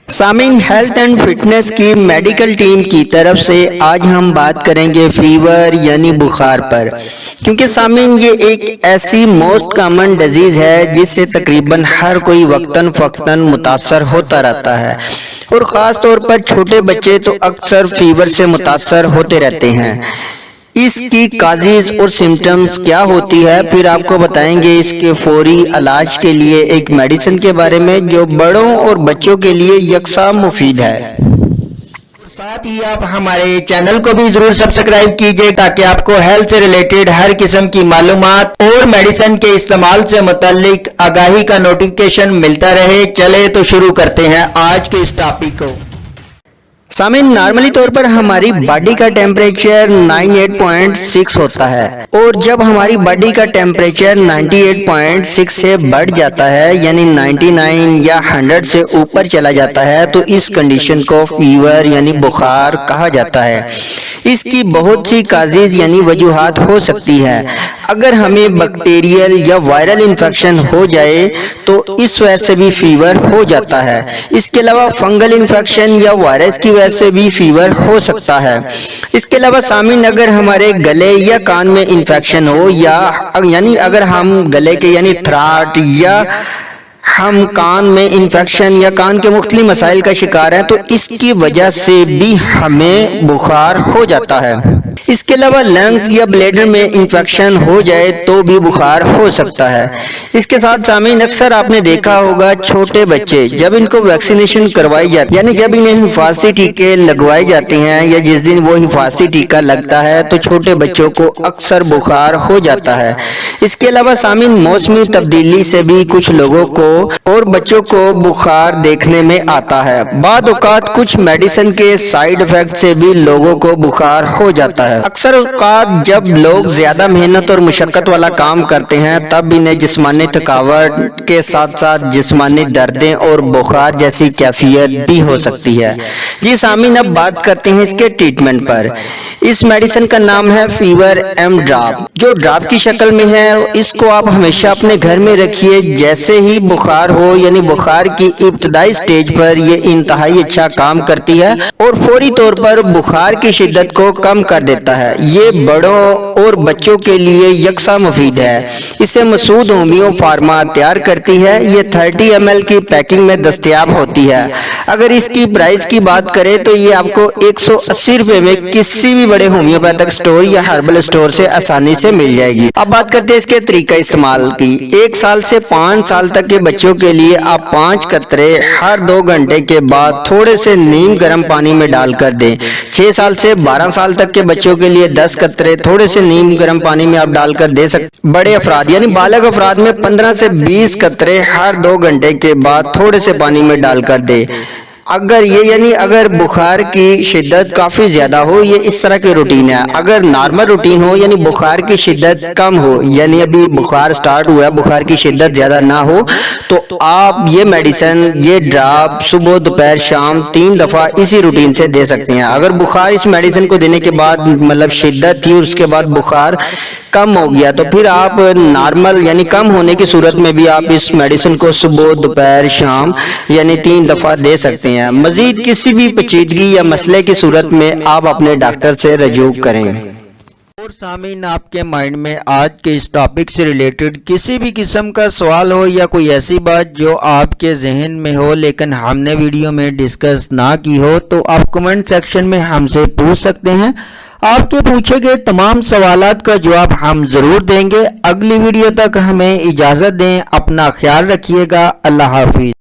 سامعین، health and fitness کی medical team کی طرف سے آج ہم بات کریں گے فیور یعنی بخار پر، کیونکہ سامعین یہ ایک ایسی موسٹ کامن ڈیزیز ہے جس سے تقریباً ہر کوئی وقتاً فوقتاً متاثر ہوتا رہتا ہے، اور خاص طور پر چھوٹے بچے تو اکثر فیور سے متاثر ہوتے رہتے ہیں۔ اس کی کازز اور سمٹمز کیا ہوتی ہے، پھر آپ کو بتائیں گے اس کے فوری علاج کے لیے ایک میڈیسن کے بارے میں جو بڑوں اور بچوں کے لیے یکساں مفید ہے۔ ساتھ ہی آپ ہمارے چینل کو بھی ضرور سبسکرائب کیجئے تاکہ آپ کو ہیلتھ سے ریلیٹڈ ہر قسم کی معلومات اور میڈیسن کے استعمال سے متعلق آگاہی کا نوٹیفیکیشن ملتا رہے۔ چلے تو شروع کرتے ہیں آج کے اس ٹاپک کو۔ سامعین، نارملی طور پر ہماری باڈی کا ٹیمپریچر 98.6 ہوتا ہے، اور جب ہماری باڈی کا ٹیمپریچر 98.6 سے بڑھ جاتا ہے یعنی 99 یا 100 سے اوپر چلا جاتا ہے تو اس کنڈیشن کو فیور یعنی بخار کہا جاتا ہے۔ اس کی بہت سی کازز یعنی وجوہات ہو سکتی ہے۔ اگر ہمیں بیکٹیریل یا وائرل انفیکشن ہو جائے تو اس وجہ سے بھی فیور ہو جاتا ہے۔ اس کے علاوہ فنگل انفیکشن یا وائرس کی وجہ سے بھی فیور ہو سکتا ہے۔ اس کے علاوہ سامعین، اگر ہمارے گلے یا کان میں انفیکشن ہو یعنی اگر ہم گلے کے یعنی تھراٹ یا ہم کان میں انفیکشن یا کان کے مختلف مسائل کا شکار ہیں تو اس کی وجہ سے بھی ہمیں بخار ہو جاتا ہے۔ اس کے علاوہ لنگز یا بلیڈر میں انفیکشن ہو جائے تو بھی بخار ہو سکتا ہے۔ اس کے ساتھ سامعین، اکثر آپ نے دیکھا ہوگا چھوٹے بچے جب ان کو ویکسینیشن کروائی جاتی ہے یعنی جب انہیں حفاظتی ٹیکے لگوائے جاتے ہیں یا جس دن وہ حفاظتی ٹیکہ لگتا ہے تو چھوٹے بچوں کو اکثر بخار ہو جاتا ہے۔ اس کے علاوہ سامعین، موسمی تبدیلی سے بھی کچھ لوگوں کو اور بچوں کو بخار دیکھنے میں آتا ہے۔ بعض اوقات کچھ میڈیسن کے سائیڈ ایفیکٹ سے بھی لوگوں کو بخار ہو جاتا ہے۔ اکثر اوقات جب لوگ زیادہ محنت اور مشقت والا کام کرتے ہیں تب انہیں جسمانی تھکاوٹ کے ساتھ ساتھ جسمانی دردیں اور بخار جیسی کیفیت بھی ہو سکتی ہے۔ جی سامعین، اب بات کرتے ہیں اس کے ٹریٹمنٹ پر۔ اس میڈیسن کا نام ہے فیور ایم ڈراپ، جو ڈراپ کی شکل میں ہے۔ اس کو آپ ہمیشہ اپنے گھر میں رکھیے۔ جیسے ہی بخار ہو یعنی بخار کی ابتدائی سٹیج پر یہ انتہائی اچھا کام کرتی ہے اور فوری طور پر بخار کی شدت کو کم کر دیتا ہے۔ یہ بڑوں اور بچوں کے لیے یکساں مفید ہے۔ اسے مسعود ہومیو فارما تیار کرتی ہے۔ یہ 30 ml کی پیکنگ میں دستیاب ہوتی ہے۔ اگر اس کی پرائس کی بات کریں تو یہ آپ کو 180 روپے میں کسی بھی بڑے ہومیوپیتھک سٹور یا ہربل سٹور سے آسانی سے مل جائے گی۔ اب بات کرتے ہیں اس کے طریقہ استعمال کی۔ 1 سال سے 5 سال تک کے بچوں کے لیے آپ 5 قطرے ہر 2 گھنٹے کے بعد تھوڑے سے نیم گرم پانی میں ڈال کر دیں۔ 6 سال سے 12 سال تک کے بچوں کے لیے 10 قطرے تھوڑے سے نیم گرم پانی میں آپ ڈال کر دے سکتے۔ بڑے افراد یعنی بالغ افراد میں 15 سے 20 قطرے ہر 2 گھنٹے کے بعد تھوڑے سے پانی میں ڈال کر دیں۔ اگر بخار کی شدت کافی زیادہ ہو، یہ اس طرح کی روٹین ہے۔ اگر نارمل روٹین ہو یعنی بخار کی شدت کم ہو یعنی ابھی بخار سٹارٹ ہوا ہے، بخار کی شدت زیادہ نہ ہو، تو آپ یہ میڈیسن یہ ڈراپ صبح دوپہر شام 3 دفعہ اسی روٹین سے دے سکتے ہیں۔ اگر بخار اس میڈیسن کو دینے کے بعد شدت تھی اور اس کے بعد بخار کم ہو گیا تو پھر آپ نارمل یعنی کم ہونے کی صورت میں بھی آپ اس میڈیسن کو صبح دوپہر شام یعنی 3 دفعہ دے سکتے ہیں۔ مزید کسی بھی پیچیدگی یا مسئلے کی صورت میں آپ اپنے ڈاکٹر سے رجوع کریں۔ اور سامعین، آپ کے مائنڈ میں آج کے اس ٹاپک سے ریلیٹڈ کسی بھی قسم کا سوال ہو یا کوئی ایسی بات جو آپ کے ذہن میں ہو لیکن ہم نے ویڈیو میں ڈسکس نہ کی ہو تو آپ کمنٹ سیکشن میں ہم سے پوچھ سکتے ہیں۔ آپ کے پوچھے گئے تمام سوالات کا جواب ہم ضرور دیں گے۔ اگلی ویڈیو تک ہمیں اجازت دیں۔ اپنا خیال رکھیے گا۔ اللہ حافظ۔